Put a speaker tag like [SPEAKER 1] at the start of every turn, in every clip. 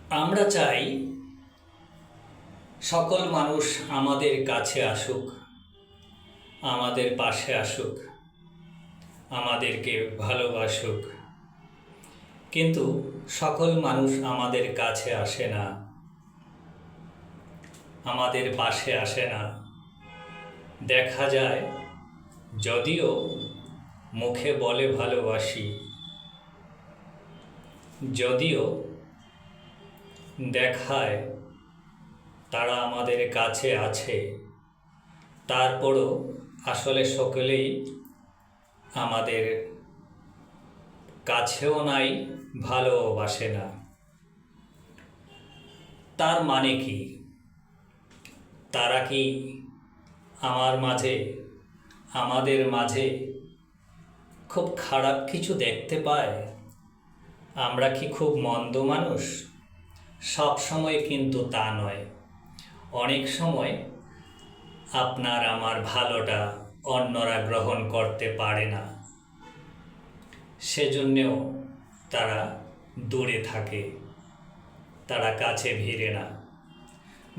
[SPEAKER 1] আমরা চাই সকল মানুষ আমাদের কাছে আসুক, আমাদের পাশে আসুক, আমাদেরকে ভালোবাসুক। কিন্তু সকল মানুষ আমাদের কাছে আসে না, আমাদের পাশে আসে না। দেখা যায় যদিও মুখে বলে ভালোবাসি, যদিও দেখায় তারা আমাদের কাছে আছে, তারপরও আসলে সকলেই আমাদের কাছেও নাই, ভালোবাসে না। তার মানে কি? তারা কি আমাদের মাঝে খুব খারাপ কিছু দেখতে পায়? আমরা কি খুব মন্দ মানুষ? সব সময় কিন্তু তা নয়। অনেক সময় আপনার আমার ভালোটা অন্যরা গ্রহণ করতে পারে না, সেজন্যেও তারা দূরে থাকে, তারা কাছে ভিড়ে না।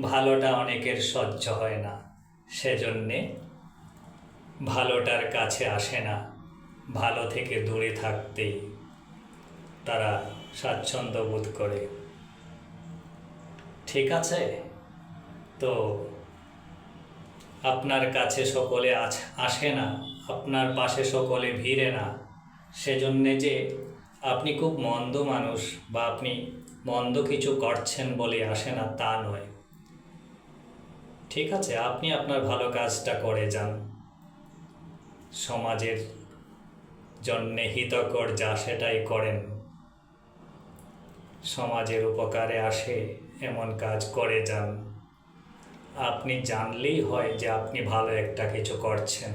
[SPEAKER 1] ভালোটা অনেকের সহ্য হয় না, সেজন্যে ভালোটার কাছে আসে না। ভালো থেকে দূরে থাকতেই তারা স্বাচ্ছন্দ্য বোধ করে। ঠিক আছে, তো আপনার কাছে সকলে আসে না, আপনার পাশে সকলে ভিড়ে না, সেজন্যে যে আপনি খুব মন্দ মানুষ বা আপনি মন্দ কিছু করছেন বলে আসে না তা নয়। ঠিক আছে, আপনি আপনার ভালো কাজটা করে যান, সমাজের জন্যে হিতকর যা সেটাই করেন, সমাজের উপকারে আসে এমন কাজ করে যান। আপনি জানলেই হয় যে আপনি ভালো একটা কিছু করছেন।